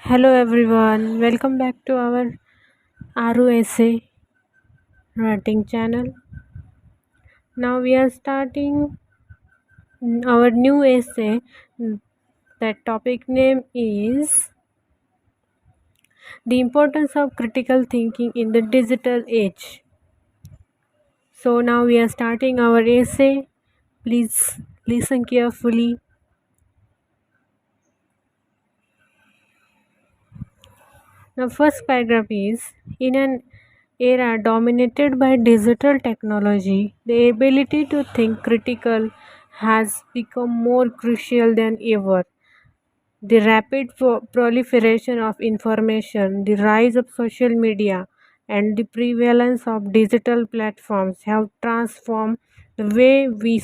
Hello everyone, welcome back to our RU essay writing channel. Now we are starting our new essay. That topic name is the importance of critical thinking in the digital age. So now we are starting our essay. Please listen carefully. The first paragraph is: in an era dominated by digital technology, the ability to think critical has become more crucial than ever. The rapid proliferation of information, the rise of social media, and the prevalence of digital platforms have transformed the way we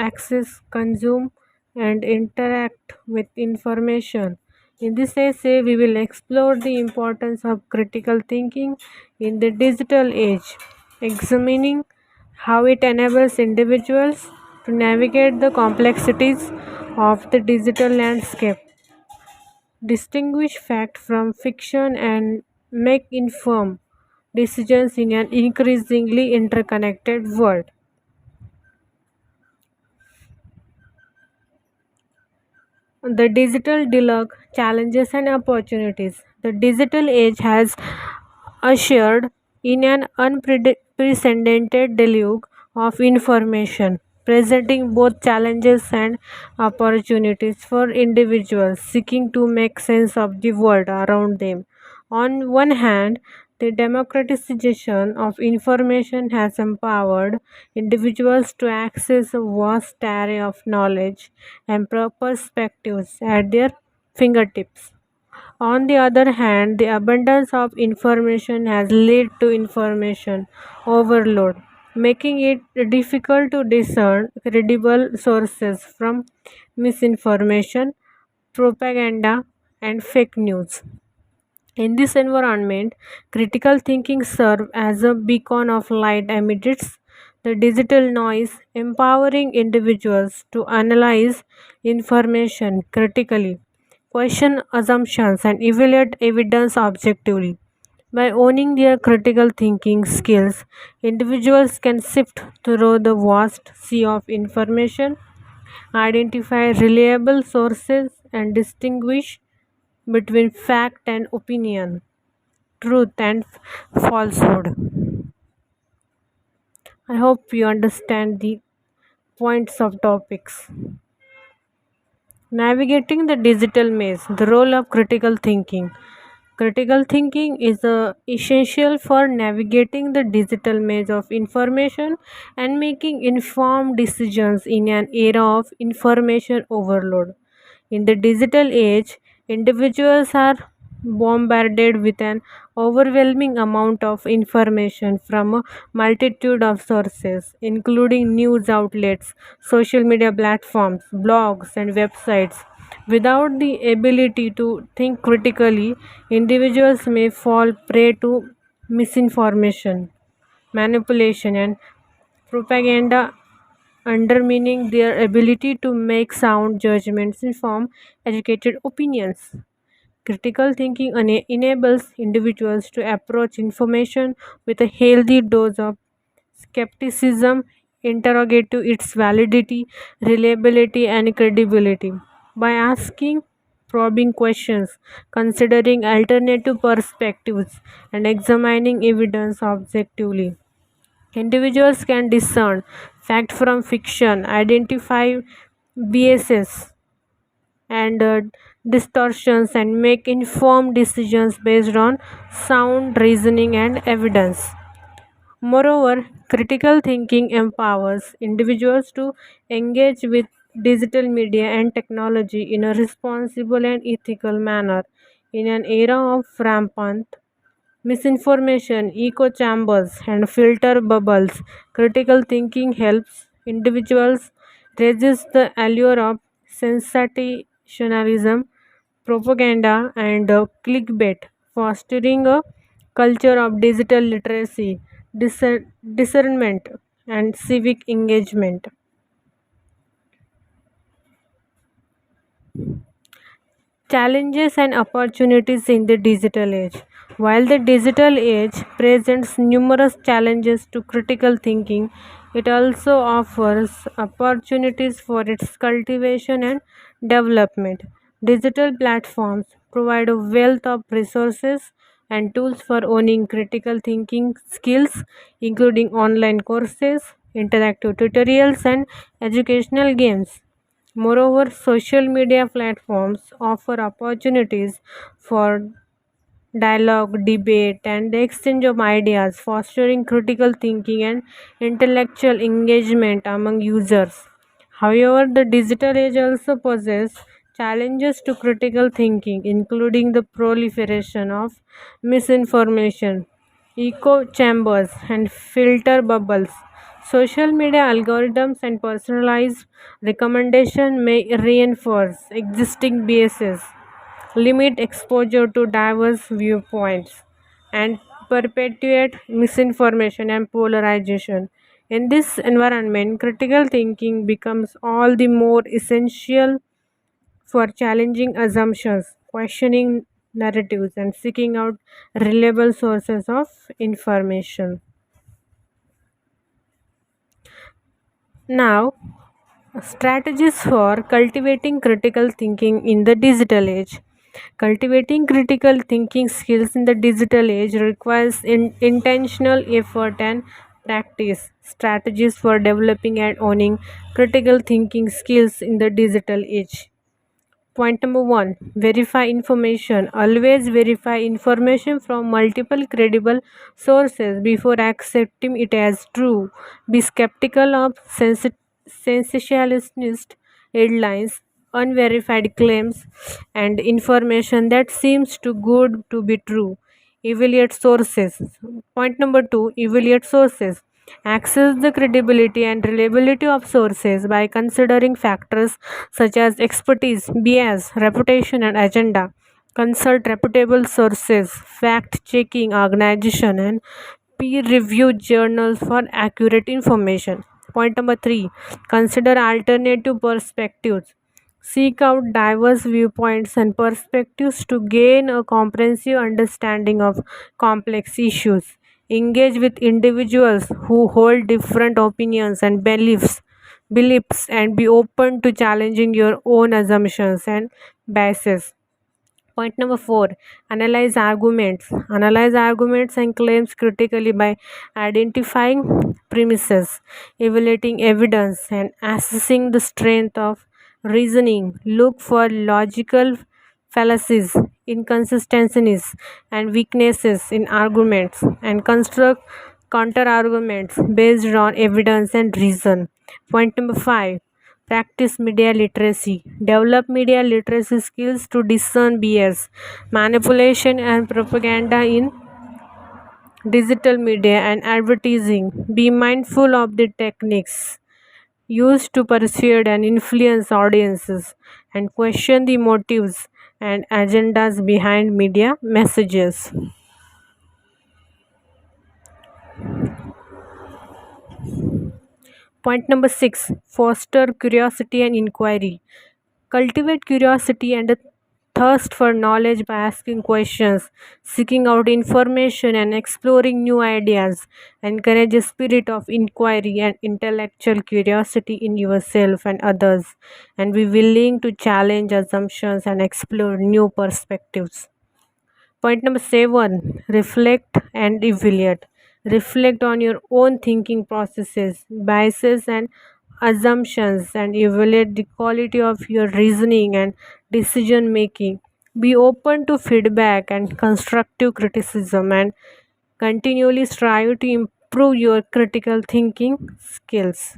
access, consume, and interact with information. In this essay, we will explore the importance of critical thinking in the digital age, examining how it enables individuals to navigate the complexities of the digital landscape, distinguish fact from fiction, and make informed decisions in an increasingly interconnected world. The digital dialogue, challenges and opportunities. The digital age has ushered in an unprecedented deluge of information, presenting both challenges and opportunities for individuals seeking to make sense of the world around them. On one hand, the democratization of information has empowered individuals to access a vast array of knowledge and perspectives at their fingertips. On the other hand, the abundance of information has led to information overload, making it difficult to discern credible sources from misinformation, propaganda, and fake news. In this environment, critical thinking serves as a beacon of light amidst the digital noise, empowering individuals to analyze information critically, question assumptions, and evaluate evidence objectively. By owning their critical thinking skills, individuals can sift through the vast sea of information, identify reliable sources, and distinguish between fact and opinion, truth and falsehood. I hope you understand the points of topics. Navigating the digital maze, the role of critical thinking. Critical thinking is essential for navigating the digital maze of information and making informed decisions in an era of information overload. In the digital age, individuals are bombarded with an overwhelming amount of information from a multitude of sources, including news outlets, social media platforms, blogs, and websites. Without the ability to think critically, individuals may fall prey to misinformation, manipulation, and propaganda, undermining their ability to make sound judgments and form educated opinions. Critical thinking enables individuals to approach information with a healthy dose of skepticism, interrogate its validity, reliability, and credibility. By asking probing questions, considering alternative perspectives, and examining evidence objectively, individuals can discern fact from fiction, identify biases and distortions, and make informed decisions based on sound reasoning and evidence. Moreover, critical thinking empowers individuals to engage with digital media and technology in a responsible and ethical manner. In an era of rampant misinformation, echo chambers, and filter bubbles, critical thinking helps individuals resist the allure of sensationalism, propaganda, and clickbait, fostering a culture of digital literacy, discernment, and civic engagement. Challenges and opportunities in the digital age. While the digital age presents numerous challenges to critical thinking, it also offers opportunities for its cultivation and development. Digital platforms provide a wealth of resources and tools for owning critical thinking skills, including online courses, interactive tutorials, and educational games. Moreover, social media platforms offer opportunities for dialogue, debate, and the exchange of ideas, fostering critical thinking and intellectual engagement among users. However, the digital age also poses challenges to critical thinking, including the proliferation of misinformation, echo chambers, and filter bubbles. Social media algorithms and personalized recommendation may reinforce existing biases, limit exposure to diverse viewpoints, and perpetuate misinformation and polarization. In this environment, critical thinking becomes all the more essential for challenging assumptions, questioning narratives, and seeking out reliable sources of information. Now, strategies for cultivating critical thinking in the digital age. Cultivating critical thinking skills in the digital age requires intentional effort and practice. Strategies for developing and owning critical thinking skills in the digital age. Point number one, verify information. Always verify information from multiple credible sources before accepting it as true. Be skeptical of sensationalist headlines, unverified claims, and information that seems too good to be true. Evaluate sources. Point number two, evaluate sources. Access the credibility and reliability of sources by considering factors such as expertise, bias, reputation, and agenda. Consult reputable sources, fact checking organization, and peer reviewed journals for accurate information. Point number three, consider alternative perspectives. Seek out diverse viewpoints and perspectives to gain a comprehensive understanding of complex issues. Engage with individuals who hold different opinions and beliefs and be open to challenging your own assumptions and biases. Point number four, analyze arguments. Analyze arguments and claims critically by identifying premises, evaluating evidence, and assessing the strength of reasoning. Look for logical fallacies, inconsistencies, and weaknesses in arguments and construct counter arguments based on evidence and reason. Point number five, practice media literacy. Develop media literacy skills to discern bias, manipulation, and propaganda in digital media and advertising. Be mindful of the techniques used to persuade and influence audiences and question the motives and agendas behind media messages. Point number six, foster curiosity and inquiry. Cultivate curiosity and a thirst for knowledge by asking questions, seeking out information, and exploring new ideas. Encourage a spirit of inquiry and intellectual curiosity in yourself and others, and be willing to challenge assumptions and explore new perspectives. Point number seven, reflect and evaluate. Reflect on your own thinking processes, biases, and assumptions, and evaluate the quality of your reasoning and decision making. Be open to feedback and constructive criticism, and continually strive to improve your critical thinking skills.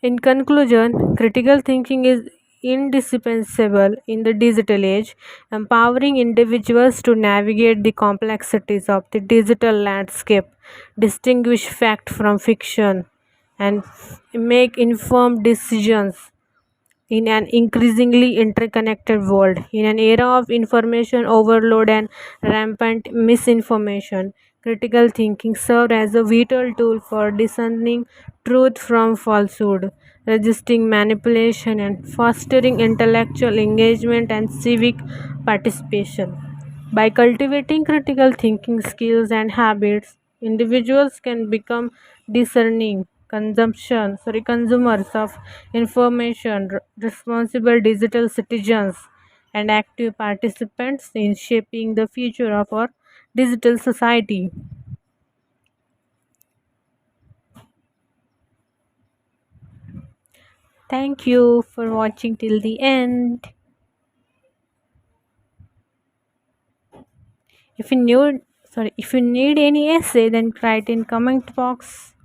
In conclusion, critical thinking is indispensable in the digital age, empowering individuals to navigate the complexities of the digital landscape, distinguish fact from fiction, and make informed decisions in an increasingly interconnected world. In an era of information overload and rampant misinformation, critical thinking serves as a vital tool for discerning truth from falsehood, resisting manipulation, and fostering intellectual engagement and civic participation. By cultivating critical thinking skills and habits, individuals can become discerning consumers of information, responsible digital citizens, and active participants in shaping the future of our digital society. Thank you for watching till the end. If you need any essay, then write in comment box.